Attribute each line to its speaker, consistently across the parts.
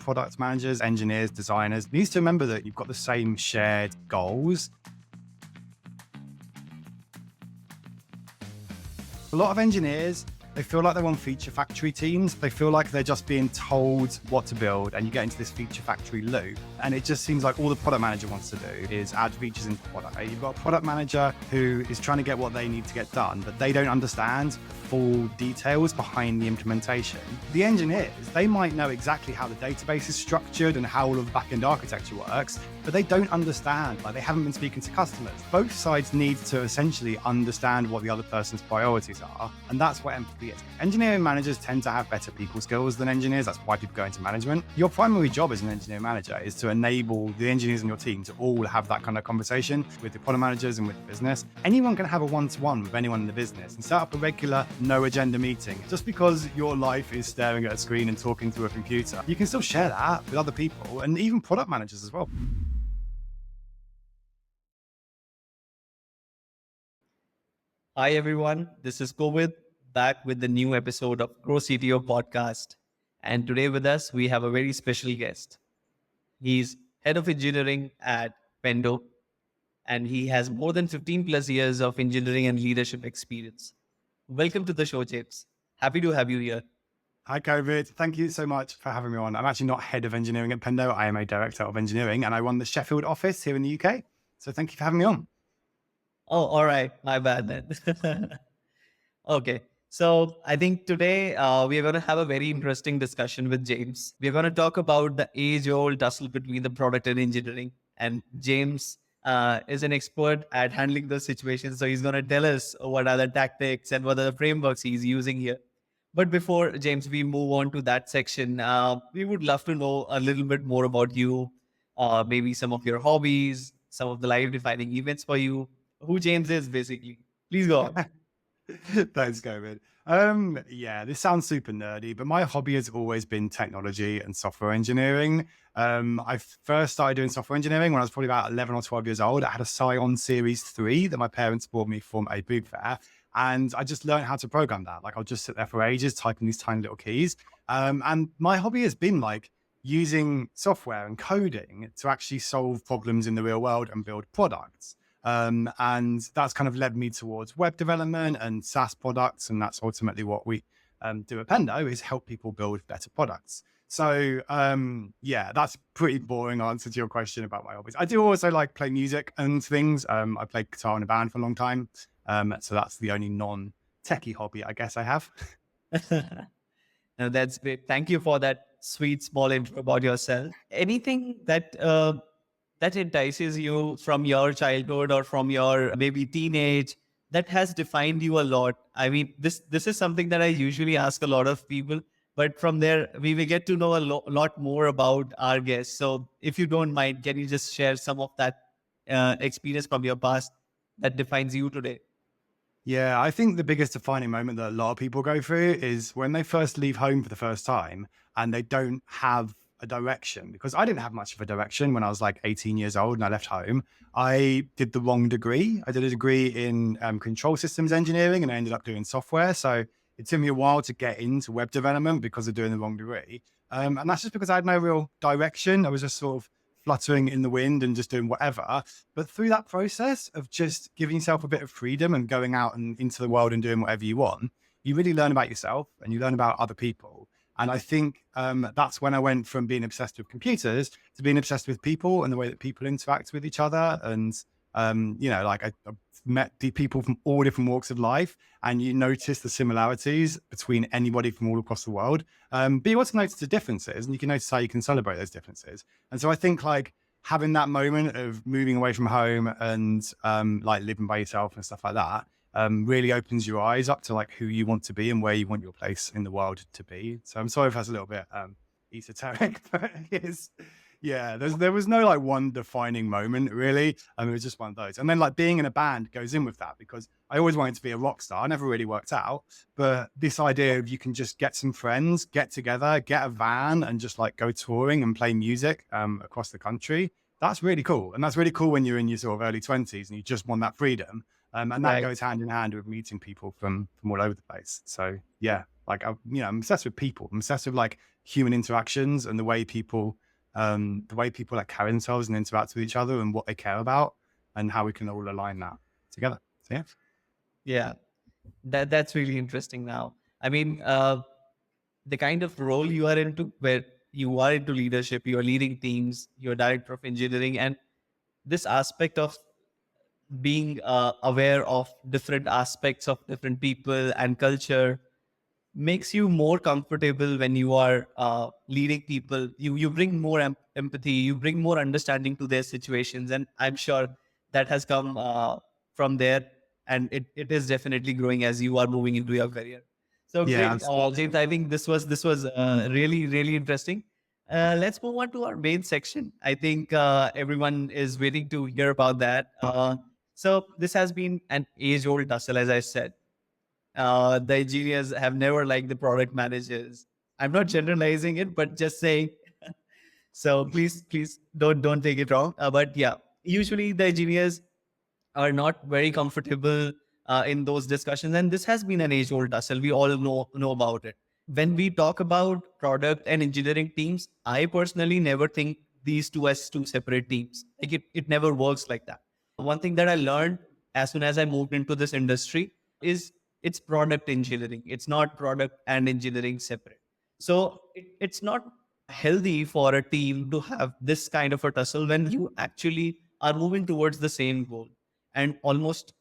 Speaker 1: product managers, engineers, designers, needs to remember that you've got the same shared goals. A lot of engineers, they feel like they're on feature factory teams. They feel like they're just being told what to build, and you get into this feature factory loop. And it just seems like all the product manager wants to do is add features into product. You've got a product manager who is trying to get what they need to get done, but they don't understand the full details behind the implementation. The engineers, they might know exactly how the database is structured and how all of the backend architecture works, but they don't understand, like they haven't been speaking to customers. Both sides need to essentially understand what the other person's priorities are, and that's what empathy is. Engineering managers tend to have better people skills than engineers. That's why people go into management. Your primary job as an engineering manager is to enable the engineers in your team to all have that kind of conversation with the product managers and with the business. Anyone can have a one-to-one with anyone in the business and set up a regular no agenda meeting. Just because your life is staring at a screen and talking to a computer, you can still share that with other people and even product managers as well.
Speaker 2: Hi everyone, this is Kovid, back with the new episode of groCTO podcast. And today with us, we have a very special guest. He's head of engineering at Pendo, and he has more than 15 plus years of engineering and leadership experience. Welcome to the show, James. Happy to have you here.
Speaker 1: Hi, Kovid. Thank you so much for having me on. I'm actually not head of engineering at Pendo. I am a director of engineering, and I run the Sheffield office here in the UK. So thank you for having me on.
Speaker 2: Oh, all right. My bad then. Okay. So I think today we are going to have a very interesting discussion with James. We're going to talk about the age-old tussle between the product and engineering. And James is an expert at handling those situations. So he's going to tell us what are the tactics and what are the frameworks he's using here. But before, James, we move on to that section, we would love to know a little bit more about you, maybe some of your hobbies, some of the life-defining events for you, who James is, basically. Please go on.
Speaker 1: Thanks, Kovid. Yeah, this sounds super nerdy, but my hobby has always been technology and software engineering. I first started doing software engineering when I was probably about 11 or 12 years old. I had a Scion Series 3 that my parents bought me from a boot fair. And I just learned how to program that. Like I'll just sit there for ages, typing these tiny little keys. And my hobby has been like using software and coding to actually solve problems in the real world and build products. And that's kind of led me towards web development and SaaS products. And that's ultimately what we do at Pendo, is help people build better products. So yeah, that's a pretty boring answer to your question about my hobbies. I do also like play music and things. I played guitar in a band for a long time. So that's the only non-techie hobby I guess I have.
Speaker 2: No, that's great. Thank you for that sweet small intro about yourself. Anything that that entices you from your childhood or from your maybe teenage that has defined you a lot? I mean, this is something that I usually ask a lot of people, but from there we will get to know a lot more about our guests. So if you don't mind, can you just share some of that experience from your past that defines you today?
Speaker 1: Yeah, I think the biggest defining moment that a lot of people go through is when they first leave home for the first time and they don't have a direction. Because I didn't have much of a direction when I was like 18 years old and I left home. I did the wrong degree. I did a degree in control systems engineering and I ended up doing software. So it took me a while to get into web development because of doing the wrong degree. And that's just because I had no real direction. I was just sort of fluttering in the wind and just doing whatever. But through that process of just giving yourself a bit of freedom and going out and into the world and doing whatever you want, you really learn about yourself and you learn about other people. And I think that's when I went from being obsessed with computers to being obsessed with people and the way that people interact with each other. And, you know, like I met the people from all different walks of life, and you notice the similarities between anybody from all across the world. But you also notice the differences, and you can notice how you can celebrate those differences. And so I think like having that moment of moving away from home and like living by yourself and stuff like that really opens your eyes up to like who you want to be and where you want your place in the world to be. So I'm sorry if that's a little bit esoteric, but it's, yeah, there was no like one defining moment really. It was just one of those. And then like being in a band goes in with that, because I always wanted to be a rock star. Never really worked out, but this idea of you can just get some friends, get together, get a van and just like go touring and play music across the country. That's really cool. And that's really cool when you're in your sort of early 20s and you just want that freedom. And that goes hand in hand with meeting people from all over the place. So yeah, like, I'm obsessed with people. I'm obsessed with like human interactions and the way people like carry themselves and interact with each other and what they care about and how we can all align that together. So yeah.
Speaker 2: Yeah, that's really interesting now. I mean, the kind of role you are into, where you are into leadership, you are leading teams, you're director of engineering, and this aspect of being aware of different aspects of different people and culture makes you more comfortable when you are leading people. You bring more empathy, you bring more understanding to their situations, and I'm sure that has come from there, and it is definitely growing as you are moving into your career. So
Speaker 1: Yeah.
Speaker 2: great, James. I think this was really really interesting. Let's move on to our main section. I think everyone is waiting to hear about that. So this has been an age-old tussle, as I said. The engineers have never liked the product managers. I'm not generalizing it, but just saying. So please don't take it wrong. But yeah, usually the engineers are not very comfortable in those discussions, and this has been an age-old tussle. We all know about it. When we talk about product and engineering teams, I personally never think these two as two separate teams. Like it never works like that. One thing that I learned as soon as I moved into this industry is it's product engineering. It's not product and engineering separate. So it's not healthy for a team to have this kind of a tussle when you actually are moving towards the same goal. And almost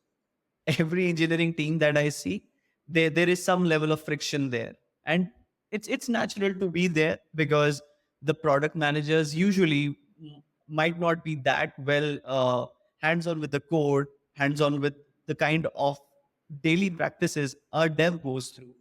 Speaker 2: every engineering team that I see, there is some level of friction there. And it's natural to be there because the product managers usually might not be that well hands-on with the code, hands-on with the kind of daily practices a dev goes through,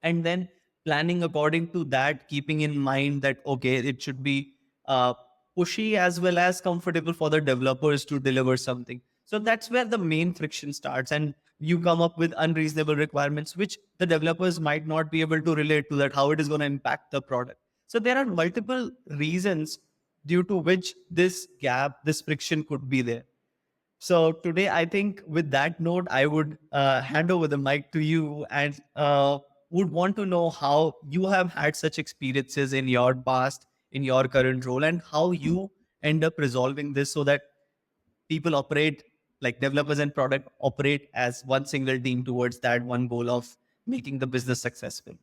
Speaker 2: and then planning according to that, keeping in mind that okay, it should be uh, pushy as well as comfortable for the developers to deliver something. So that's where the main friction starts, and you come up with unreasonable requirements which the developers might not be able to relate to, that how it is going to impact the product. So there are multiple reasons due to which this gap, this friction could be there. So today, I think with that note, I would hand over the mic to you, and would want to know how you have had such experiences in your past, in your current role, and how you end up resolving this so that people operate, like developers and product operate as one single team towards that one goal of making the business successful.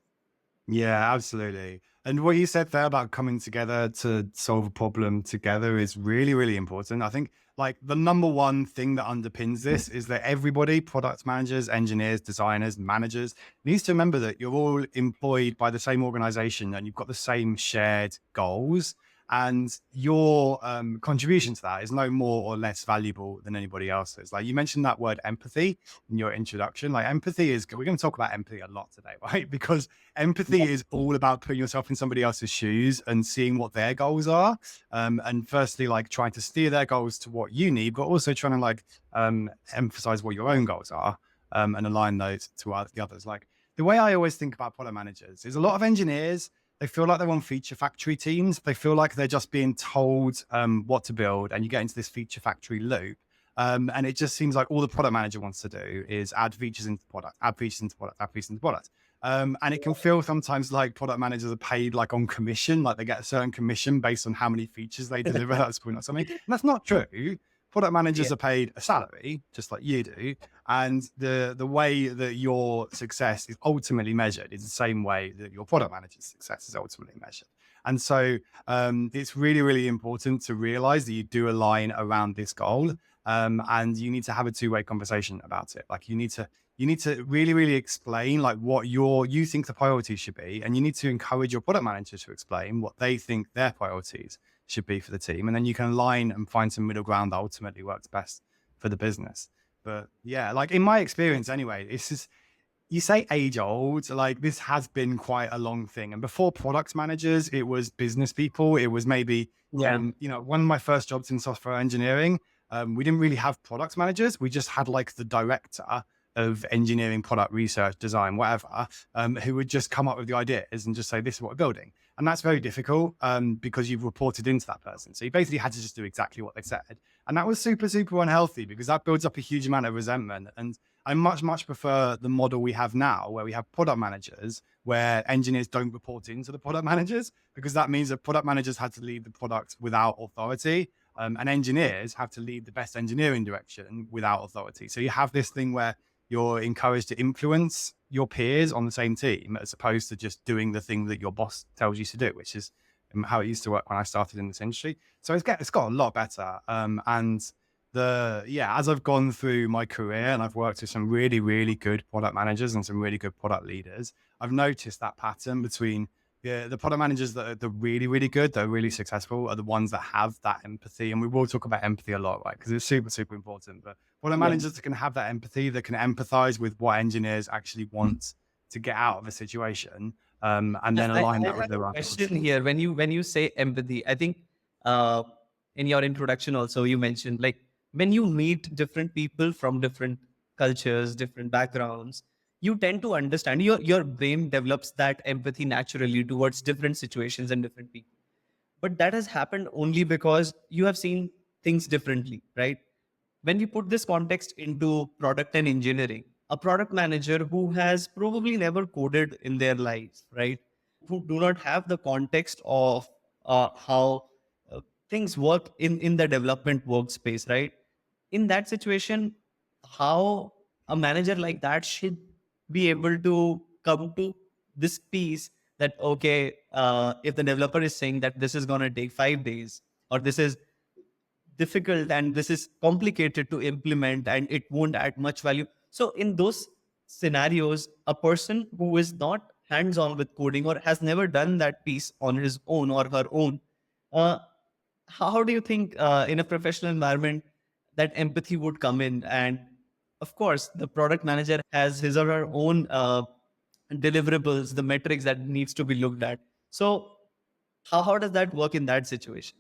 Speaker 1: Yeah, absolutely. And what you said there about coming together to solve a problem together is really, really important. I think like the number one thing that underpins this is that everybody, product managers, engineers, designers, managers, needs to remember that you're all employed by the same organization and you've got the same shared goals. And your contribution to that is no more or less valuable than anybody else's. Like you mentioned that word empathy in your introduction. Like empathy is, we're going to talk about empathy a lot today, right? Because empathy is all about putting yourself in somebody else's shoes and seeing what their goals are. And firstly, like trying to steer their goals to what you need, but also trying to like emphasize what your own goals are and align those to the others. Like the way I always think about product managers is a lot of engineers, they feel like they're on feature factory teams. They feel like they're just being told what to build, and you get into this feature factory loop. And it just seems like all the product manager wants to do is add features into product, add features into product, add features into product. And it can feel sometimes like product managers are paid like on commission, like they get a certain commission based on how many features they deliver. That's point or something. And that's not true. Product managers are paid a salary, just like you do. And the way that your success is ultimately measured is the same way that your product manager's success is ultimately measured. And so it's really, really important to realize that you do align around this goal. And you need to have a two-way conversation about it. Like you need to really, really explain like what you think the priorities should be. And you need to encourage your product manager to explain what they think their priorities should be for the team. And then you can align and find some middle ground that ultimately works best for the business. But yeah, like in my experience anyway, it's just, you say age old, like this has been quite a long thing. And before product managers, it was business people. It was maybe, one of my first jobs in software engineering, we didn't really have product managers. We just had like the director of engineering, product research, design, whatever, who would just come up with the ideas and just say, this is what we're building. And that's very difficult because you've reported into that person. So you basically had to just do exactly what they said. And that was super, super unhealthy because that builds up a huge amount of resentment. And I much, much prefer the model we have now where we have product managers where engineers don't report into the product managers, because that means that product managers had to lead the product without authority. And engineers have to lead the best engineering direction without authority. So you have this thing where you're encouraged to influence your peers on the same team as opposed to just doing the thing that your boss tells you to do, which is how it used to work when I started in this industry. So it's got a lot better. And as I've gone through my career and I've worked with some really, really good product managers and some really good product leaders, I've noticed that pattern between the product managers that are really, really good, that are really successful, are the ones that have that empathy. And we will talk about empathy a lot, right? Because it's super, super important. But product managers that can have that empathy, that can empathize with what engineers actually want to get out of a situation, and then align that with their
Speaker 2: question here. When you say empathy, I think in your introduction also you mentioned, like, when you meet different people from different cultures, different backgrounds, you tend to understand, your brain develops that empathy naturally towards different situations and different people. But that has happened only because you have seen things differently, right? When we put this context into product and engineering, a product manager who has probably never coded in their lives, right? Who do not have the context of how things work in the development workspace, right? In that situation, how a manager like that should be able to come to this piece that, okay, if the developer is saying that this is going to take 5 days, or this is difficult and this is complicated to implement and it won't add much value. So in those scenarios, a person who is not hands-on with coding or has never done that piece on his own or her own, uh, how do you think in a professional environment that empathy would come in? And of course, the product manager has his or her own deliverables, the metrics that needs to be looked at. So how does that work in that situation?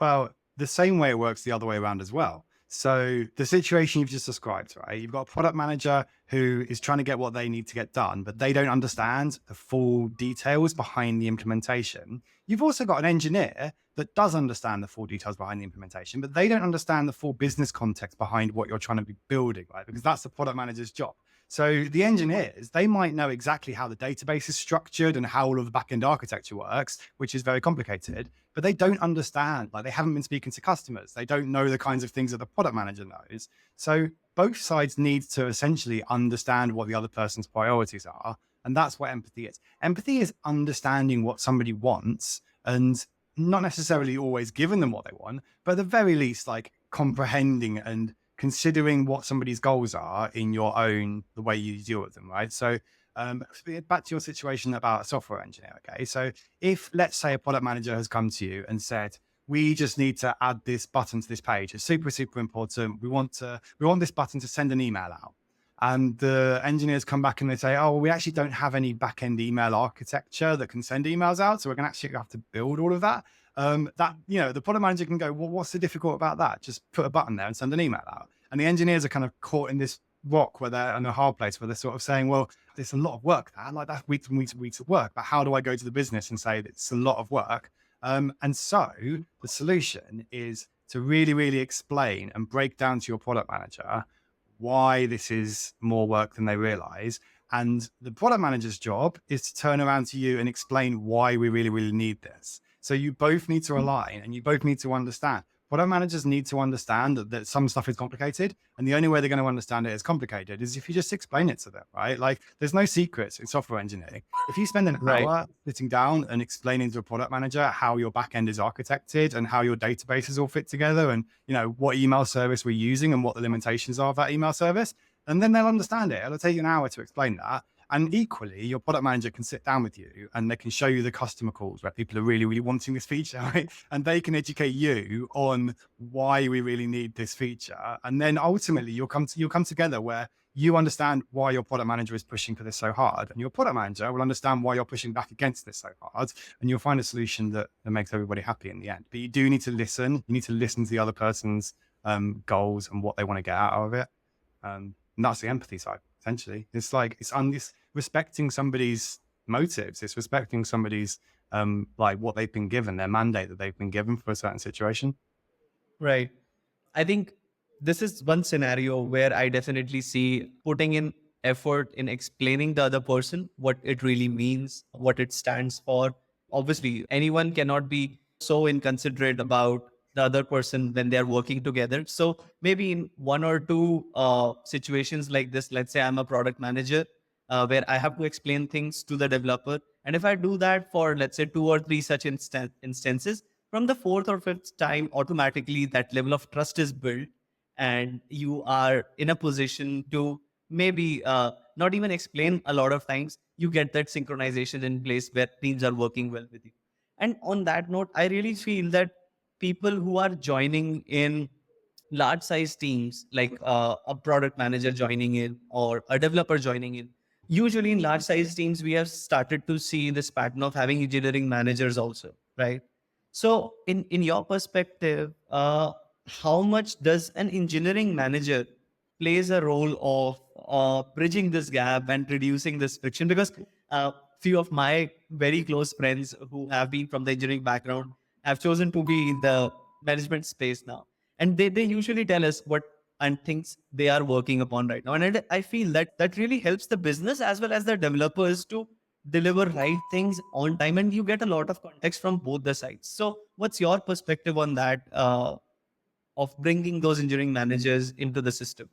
Speaker 1: Well, the same way it works the other way around as well. So the situation you've just described, right? You've got a product manager who is trying to get what they need to get done, but they don't understand the full details behind the implementation. You've also got an engineer that does understand the full details behind the implementation, but they don't understand the full business context behind what you're trying to be building, right? Because that's the product manager's job. So the engineers, they might know exactly how the database is structured and how all of the backend architecture works, which is very complicated, but they don't understand, like, they haven't been speaking to customers. They don't know the kinds of things that the product manager knows. So both sides need to essentially understand what the other person's priorities are. And that's what empathy is. Empathy is understanding what somebody wants and not necessarily always giving them what they want, but at the very least, like, comprehending and considering what somebody's goals are in your own, the way you deal with them, right? So back to your situation about a software engineer, okay? So if, let's say, a product manager has come to you and said, we just need to add this button to this page. It's super, super important. We want this button to send an email out. And the engineers come back and they say, oh, well, we actually don't have any back-end email architecture that can send emails out. So we're going to actually have to build all of that. The product manager can go, well, what's so difficult about that? Just put a button there and send an email out. And the engineers are kind of caught in this rock where they're in a hard place where they're sort of saying, well, there's a lot of work there. Like, that's weeks and weeks and weeks of work. But how do I go to the business and say that it's a lot of work? And so the solution is to really, really explain and break down to your product manager why this is more work than they realize. And the product manager's job is to turn around to you and explain why we really, really need this. So you both need to align and you both need to understand. Product managers need to understand that some stuff is complicated. And the only way they're going to understand it is complicated is if you just explain it to them, right? Like, there's no secrets in software engineering. If you spend an hour sitting down and explaining to a product manager how your backend is architected and how your databases all fit together and, what email service we're using and what the limitations are of that email service, and then they'll understand it. It'll take you an hour to explain that. And equally, your product manager can sit down with you and they can show you the customer calls where people are really, really wanting this feature, right? And they can educate you on why we really need this feature. And then ultimately you'll come together where you understand why your product manager is pushing for this so hard. And your product manager will understand why you're pushing back against this so hard. And you'll find a solution that makes everybody happy in the end. But you do need to listen. You need to listen to the other person's goals and what they want to get out of it. And that's the empathy side. Essentially, it's respecting somebody's motives. It's respecting somebody's like what they've been given, their mandate that they've been given for a certain situation.
Speaker 2: Right. I think this is one scenario where I definitely see putting in effort in explaining the other person what it really means, what it stands for. Obviously, anyone cannot be so inconsiderate about the other person when they're working together. So maybe in one or two situations like this, let's say I'm a product manager where I have to explain things to the developer. And if I do that for, let's say, two or three such instances, from the fourth or fifth time, automatically that level of trust is built, and you are in a position to maybe not even explain a lot of times. You get that synchronization in place where teams are working well with you. And on that note, I really feel that people who are joining in large size teams, like a product manager joining in or a developer joining in, usually in large size teams, we have started to see this pattern of having engineering managers also, right? So in your perspective, how much does an engineering manager plays a role of bridging this gap and reducing this friction? Because few of my very close friends who have been from the engineering background have chosen to be in the management space now, and they usually tell us what and things they are working upon right now. And I feel that that really helps the business as well as the developers to deliver right things on time, and you get a lot of context from both the sides. So what's your perspective on that, of bringing those engineering managers into the system?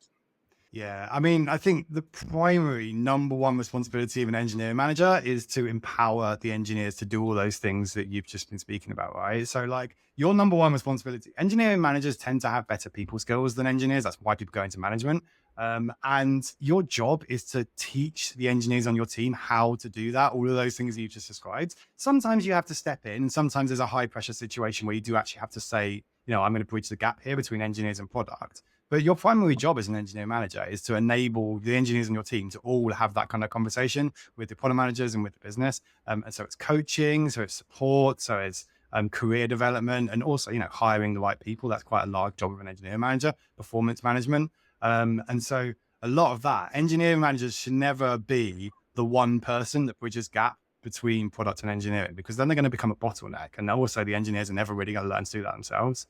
Speaker 1: Yeah, I mean, I think the primary number one responsibility of an engineering manager is to empower the engineers to do all those things that you've just been speaking about, right? So, like, your number one responsibility, engineering managers tend to have better people skills than engineers. That's why people go into management. And your job is to teach the engineers on your team how to do that, all of those things that you've just described. Sometimes you have to step in, and sometimes there's a high pressure situation where you do actually have to say, I'm going to bridge the gap here between engineers and product. But your primary job as an engineering manager is to enable the engineers in your team to all have that kind of conversation with the product managers and with the business. And so it's coaching, so it's support, so it's career development, and also, hiring the right people. That's quite a large job of an engineering manager, performance management. And so a lot of that, engineering managers should never be the one person that bridges gap between product and engineering, because then they're going to become a bottleneck. And also the engineers are never really going to learn to do that themselves.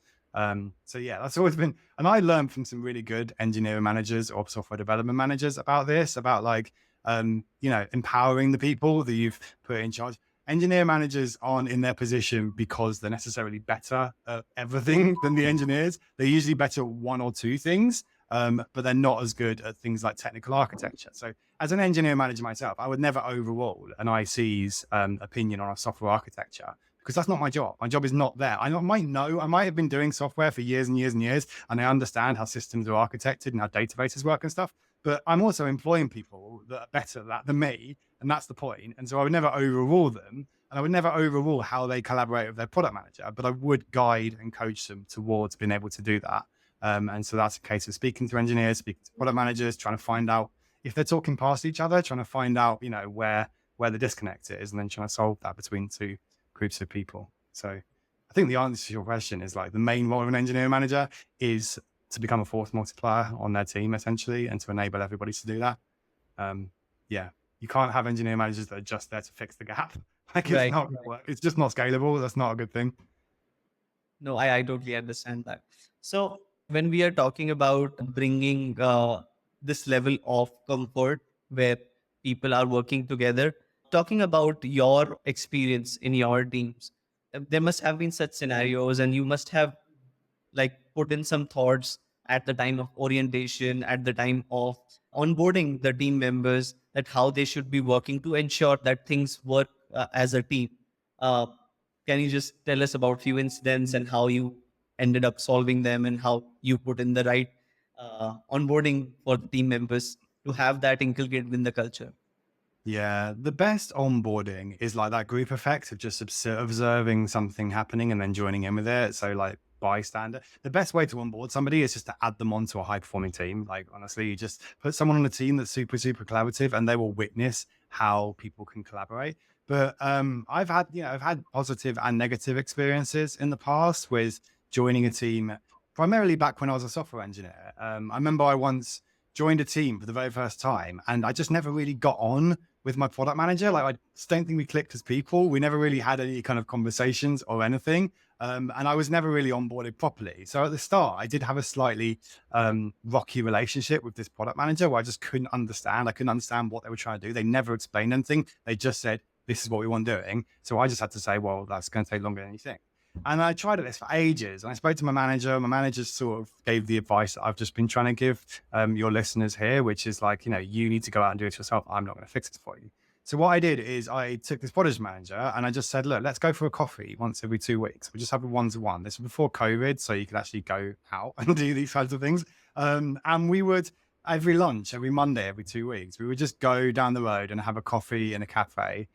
Speaker 1: So yeah, that's always been, and I learned from some really good engineering managers or software development managers about this, about like, empowering the people that you've put in charge. Engineering managers aren't in their position because they're necessarily better at everything than the engineers. They're usually better at one or two things, but they're not as good at things like technical architecture. So as an engineering manager myself, I would never overrule an IC's opinion on a software architecture, because that's not my job. My job is not there. I might have been doing software for years and years and years, and I understand how systems are architected and how databases work and stuff, but I'm also employing people that are better at that than me, and that's the point. And so I would never overrule them, and I would never overrule how they collaborate with their product manager, but I would guide and coach them towards being able to do that. And so that's a case of speaking to engineers, speaking to product managers, trying to find out if they're talking past each other, trying to find out, where the disconnect is, and then trying to solve that between two groups of people. So I think the answer to your question is, like, the main role of an engineering manager is to become a force multiplier on their team, essentially, and to enable everybody to do that. Yeah, you can't have engineering managers that are just there to fix the gap. Like, it's
Speaker 2: Right.
Speaker 1: not going to work. It's just not scalable. That's not a good thing.
Speaker 2: No, I totally understand that. So when we are talking about bringing this level of comfort where people are working together, talking about your experience in your teams, there must have been such scenarios, and you must have like put in some thoughts at the time of orientation, at the time of onboarding the team members, that how they should be working to ensure that things work as a team. Uh, can you just tell us about few incidents and how you ended up solving them, and how you put in the right onboarding for the team members to have that inculcated in the culture?
Speaker 1: Yeah, the best onboarding is like that group effect of just observing something happening and then joining in with it. So, like, bystander. The best way to onboard somebody is just to add them onto a high performing team. Like, honestly, you just put someone on a team that's super, super collaborative, and they will witness how people can collaborate. But I've had positive and negative experiences in the past with joining a team, primarily back when I was a software engineer. I remember I once joined a team for the very first time, and I just never really got on with my product manager. Like, I just don't think we clicked as people. We never really had any kind of conversations or anything. And I was never really onboarded properly. So at the start, I did have a slightly rocky relationship with this product manager where I just couldn't understand. I couldn't understand what they were trying to do. They never explained anything. They just said, this is what we want doing. So I just had to say, well, that's going to take longer than you think. And I tried this for ages. And I spoke to my manager. My manager sort of gave the advice that I've just been trying to give your listeners here, which is like, you need to go out and do it yourself. I'm not going to fix it for you. So what I did is I took this product manager and I just said, look, let's go for a coffee once every 2 weeks. We just have a one-to-one. This was before COVID, so you could actually go out and do these kinds of things. And we would, every lunch, every Monday, every 2 weeks, we would just go down the road and have a coffee in a cafe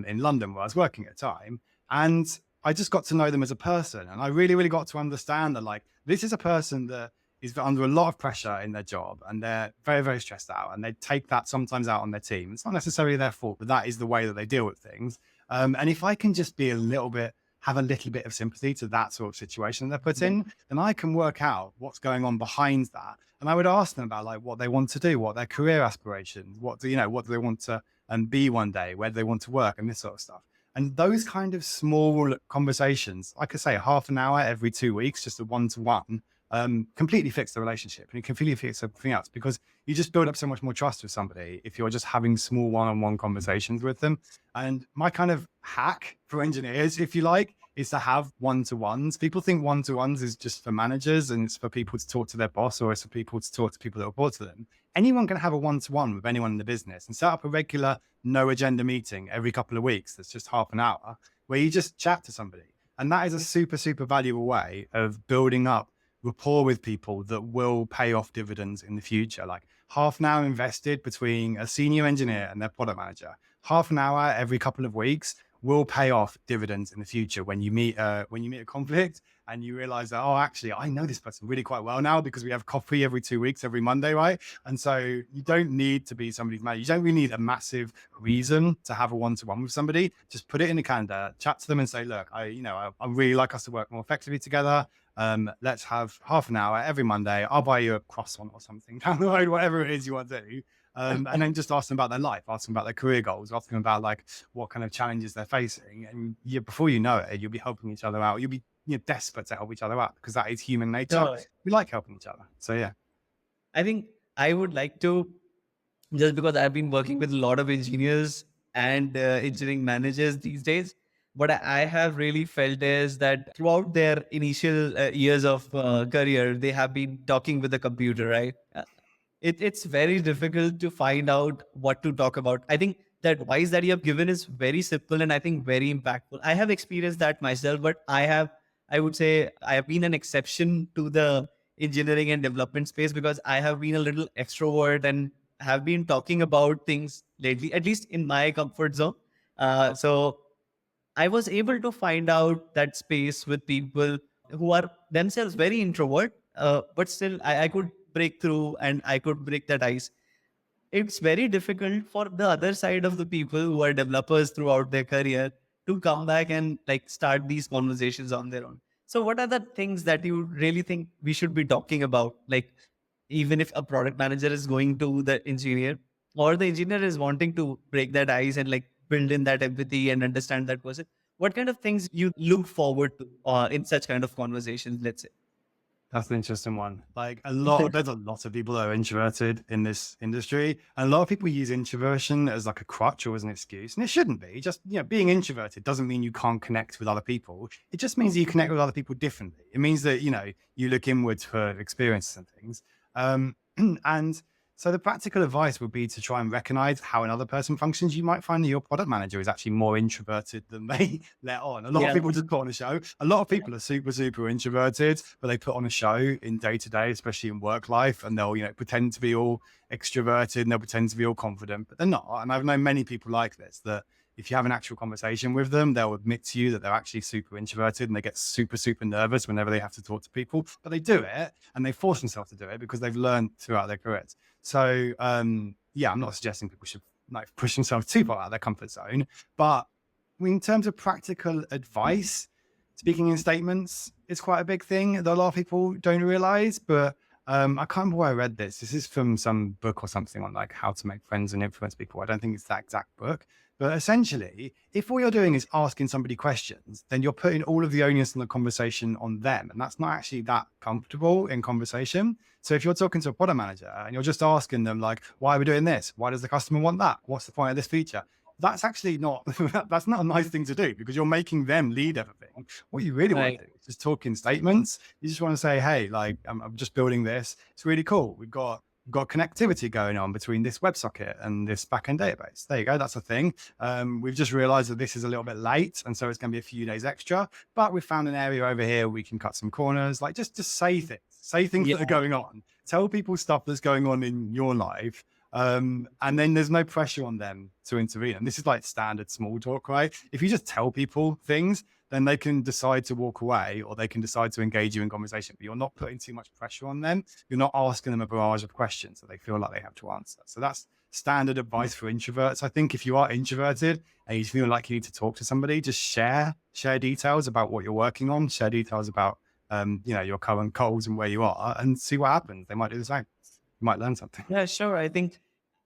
Speaker 1: in London where I was working at the time. And I just got to know them as a person. And I really, really got to understand that, like, this is a person that is under a lot of pressure in their job and they're very, very stressed out, and they take that sometimes out on their team. It's not necessarily their fault, but that is the way that they deal with things. And if I can just be have a little bit of sympathy to that sort of situation they're put in, then I can work out what's going on behind that. And I would ask them about like what they want to do, what their career aspirations, what do they want to be one day, where do they want to work, and this sort of stuff. And those kind of small conversations, like I say, half an hour every 2 weeks, just a one-to-one, completely fix the relationship, and it completely fix everything else, because you just build up so much more trust with somebody if you're just having small one-on-one conversations with them. And my kind of hack for engineers, if you like, is to have one-to-ones. People think one-to-ones is just for managers and it's for people to talk to their boss, or it's for people to talk to people that report to them. Anyone can have a one-to-one with anyone in the business and set up a regular no agenda meeting every couple of weeks. That's just half an hour where you just chat to somebody. And that is a super, super valuable way of building up rapport with people that will pay off dividends in the future. Like half an hour invested between a senior engineer and their product manager, half an hour every couple of weeks will pay off dividends in the future when you meet a conflict and you realize that, oh, actually, I know this person really quite well now because we have coffee every 2 weeks, every Monday, right? And so you don't need to be somebody's manager. You don't really need a massive reason to have a one-to-one with somebody. Just put it in the calendar, chat to them and say, look, I really like us to work more effectively together. Let's have half an hour every Monday. I'll buy you a croissant or something down the road, whatever it is you want to do. And then just ask them about their life, ask them about their career goals, ask them about like what kind of challenges they're facing. And before you know it, you'll be helping each other out. You'll be desperate to help each other out because that is human nature.
Speaker 2: Totally.
Speaker 1: We like helping each other. So yeah.
Speaker 2: I think I would like to, just because I've been working with a lot of engineers and engineering managers these days, what I have really felt is that throughout their initial years of career, they have been talking with the computer, right? It's very difficult to find out what to talk about. I think the advice that you have given is very simple and I think very impactful. I have experienced that myself, but I would say I have been an exception to the engineering and development space because I have been a little extrovert and have been talking about things lately, at least in my comfort zone. So I was able to find out that space with people who are themselves very introvert, but still I could break through and I could break that ice. It's very difficult for the other side of the people who are developers throughout their career to come back and like start these conversations on their own. So what are the things that you really think we should be talking about? Like, even if a product manager is going to the engineer or the engineer is wanting to break that ice and like build in that empathy and understand that person, what kind of things you look forward to in such kind of conversations, let's say?
Speaker 1: That's an interesting one. Like there's a lot of people that are introverted in this industry. And a lot of people use introversion as like a crutch or as an excuse. And it shouldn't be. Just, being introverted doesn't mean you can't connect with other people. It just means that you connect with other people differently. It means that, you look inwards for experiences and things. And so the practical advice would be to try and recognize how another person functions. You might find that your product manager is actually more introverted than they let on. A lot of people just put on a show. A lot of people are super, super introverted, but they put on a show in day to day, especially in work life, and they'll, pretend to be all extroverted and they'll pretend to be all confident, but they're not. And I've known many people like this, that if you have an actual conversation with them, they'll admit to you that they're actually super introverted and they get super, super nervous whenever they have to talk to people, but they do it and they force themselves to do it because they've learned throughout their careers. So, I'm not suggesting people should like push themselves too far out of their comfort zone, but in terms of practical advice, speaking in statements is quite a big thing that a lot of people don't realize, but I can't remember where I read this. This is from some book or something on like how to make friends and influence people. I don't think it's that exact book. But essentially, if all you're doing is asking somebody questions, then you're putting all of the onus on the conversation on them. And that's not actually that comfortable in conversation. So if you're talking to a product manager and you're just asking them like, why are we doing this? Why does the customer want that? What's the point of this feature? That's actually not, that's not a nice thing to do because you're making them lead everything. What you really want
Speaker 2: Right.
Speaker 1: to do is just talk in statements. You just want to say, hey, like, I'm just building this. It's really cool. We've got connectivity going on between this WebSocket and this backend database. There you go. That's a thing. We've just realized that this is a little bit late. And so it's going to be a few days extra, but we found an area over here. We can cut some corners. Like just say things
Speaker 2: Yeah.
Speaker 1: that are going on, tell people stuff that's going on in your life. And then there's no pressure on them to intervene. And this is like standard small talk, right? If you just tell people things, then they can decide to walk away or they can decide to engage you in conversation, but you're not putting too much pressure on them. You're not asking them a barrage of questions that they feel like they have to answer. So that's standard advice for introverts. I think if you are introverted and you feel like you need to talk to somebody, just share details about what you're working on, share details about, your current goals and where you are and see what happens. They might do the same. You might learn something.
Speaker 2: Yeah, sure. I think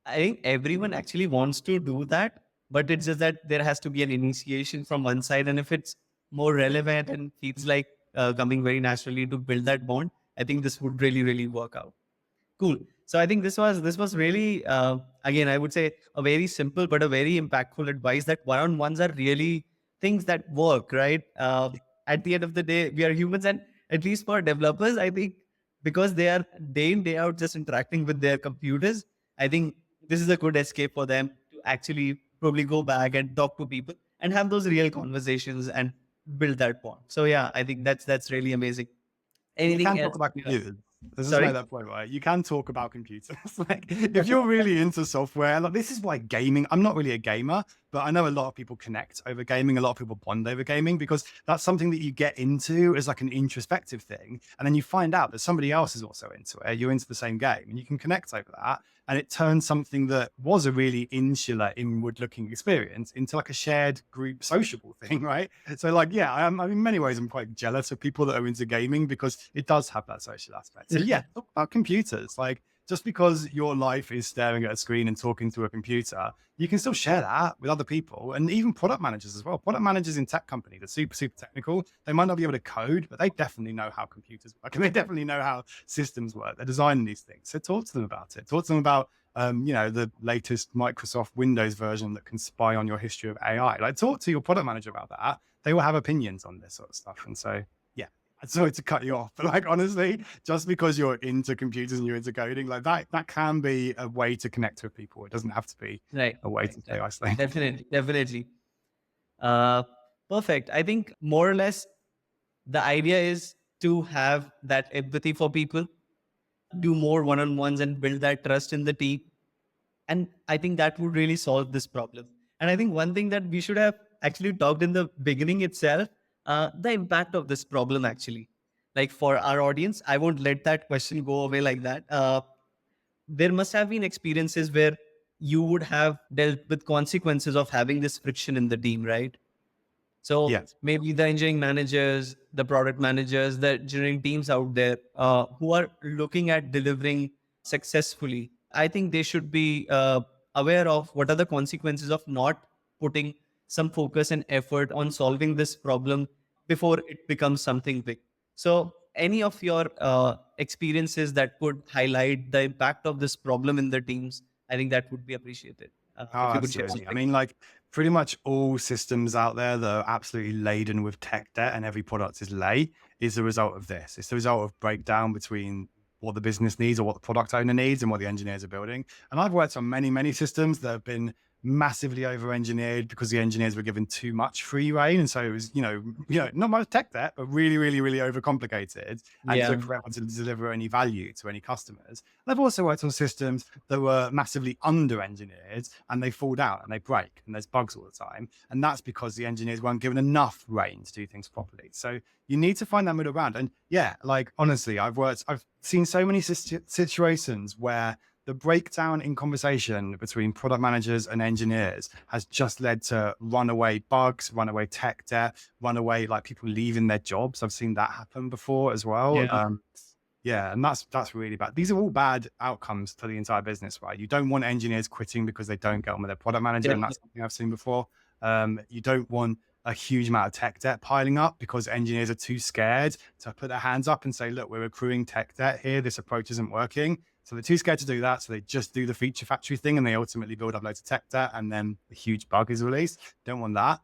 Speaker 2: everyone actually wants to do that, but it's just that there has to be an initiation from one side. And if it's more relevant and feels like coming very naturally to build that bond, I think this would really, really work out. Cool. So I think this was really again, I would say a very simple but a very impactful advice that one-on-ones are really things that work, right? At the end of the day, we are humans, and at least for developers, I think because they are day in day out just interacting with their computers, I think this is a good escape for them to actually probably go back and talk to people and have those real conversations and build that bond. So yeah, I think that's really amazing.
Speaker 1: You
Speaker 2: Anything
Speaker 1: can talk
Speaker 2: else?
Speaker 1: about
Speaker 2: Yeah.
Speaker 1: computers. Let's just make
Speaker 2: Sorry.
Speaker 1: that point, right? You can talk about computers. Like, if you're really into software, like this is why gaming, I'm not really a gamer, but I know a lot of people connect over gaming. A lot of people bond over gaming because that's something that you get into as like an introspective thing. And then you find out that somebody else is also into it. You're into the same game and you can connect over that. And it turns something that was a really insular, inward looking experience into like a shared group sociable thing, right? So like, yeah, I mean, in many ways, I'm quite jealous of people that are into gaming because it does have that social aspect. So yeah, talk about computers. Like just because your life is staring at a screen and talking to a computer, you can still share that with other people and even product managers as well. Product managers in tech companies are super, super technical. They might not be able to code, but they definitely know how computers work and they definitely know how systems work. They're designing these things. So talk to them about it. Talk to them about, the latest Microsoft Windows version that can spy on your history of AI. Like talk to your product manager about that. They will have opinions on this sort of stuff. And so, yeah, sorry to cut you off, but like honestly, just because you're into computers and you're into coding, like that can be a way to connect with people. It doesn't have to be
Speaker 2: Right.
Speaker 1: a way
Speaker 2: Right.
Speaker 1: to stay isolated.
Speaker 2: Definitely. Definitely. Uh, Perfect. I think more or less the idea is to have that empathy for people, do more one-on-ones and build that trust in the team. And I think that would really solve this problem. And I think one thing that we should have actually talked in the beginning itself, the impact of this problem actually. Like for our audience, I won't let that question go away like that. There must have been experiences where you would have dealt with consequences of having this friction in the team, right? So
Speaker 1: Yes.
Speaker 2: maybe the engineering managers, the product managers, the engineering teams out there who are looking at delivering successfully, I think they should be aware of what are the consequences of not putting some focus and effort on solving this problem before it becomes something big. So any of your experiences that could highlight the impact of this problem in the teams, I think that would be appreciated.
Speaker 1: Oh,
Speaker 2: If you could share
Speaker 1: absolutely. I
Speaker 2: something.
Speaker 1: mean, like pretty much all systems out there that are absolutely laden with tech debt and every product is late is the result of this. It's the result of breakdown between what the business needs or what the product owner needs and what the engineers are building. And I've worked on many, many systems that have been massively over engineered because the engineers were given too much free reign. And so it was, not much tech debt, but really, really, really overcomplicated and
Speaker 2: Yeah.
Speaker 1: took forever to deliver any value to any customers. And I've also worked on systems that were massively under engineered and they fall down and they break and there's bugs all the time. And that's because the engineers weren't given enough reign to do things properly. So you need to find that middle ground. And yeah, like honestly, I've seen so many situations where the breakdown in conversation between product managers and engineers has just led to runaway bugs, runaway tech debt, runaway like people leaving their jobs. I've seen that happen before as well.
Speaker 2: Yeah.
Speaker 1: Yeah, and that's really bad. These are all bad outcomes for the entire business, right? You don't want engineers quitting because they don't get on with their product manager, and that's
Speaker 2: Definitely.
Speaker 1: something I've seen before. You don't want a huge amount of tech debt piling up because engineers are too scared to put their hands up and say, "Look, we're accruing tech debt here. This approach isn't working." So they're too scared to do that, so they just do the feature factory thing, and they ultimately build up loads of tech debt, and then a huge bug is released. Don't want that.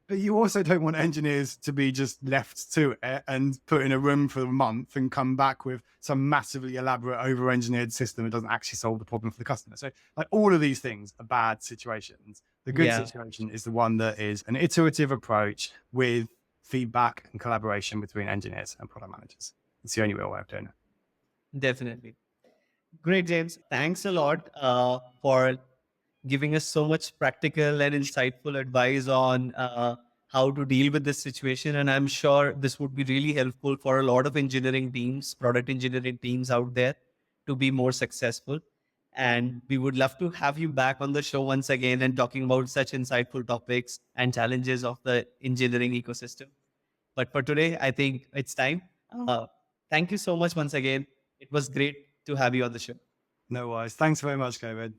Speaker 1: But you also don't want engineers to be just left to it and put in a room for a month and come back with some massively elaborate, over-engineered system that doesn't actually solve the problem for the customer. So, like, all of these things are bad situations. The good
Speaker 2: Yeah,
Speaker 1: situation is the one that is an iterative approach with feedback and collaboration between engineers and product managers. It's the only real way of doing it.
Speaker 2: definitely. Great, James. Thanks a lot for giving us so much practical and insightful advice on how to deal with this situation. And I'm sure this would be really helpful for a lot of engineering teams, product engineering teams out there to be more successful. And we would love to have you back on the show once again and talking about such insightful topics and challenges of the engineering ecosystem. But for today, I think it's time. Thank you so much once again. It was great to have you on the show.
Speaker 1: No worries. Thanks very much, Kovid.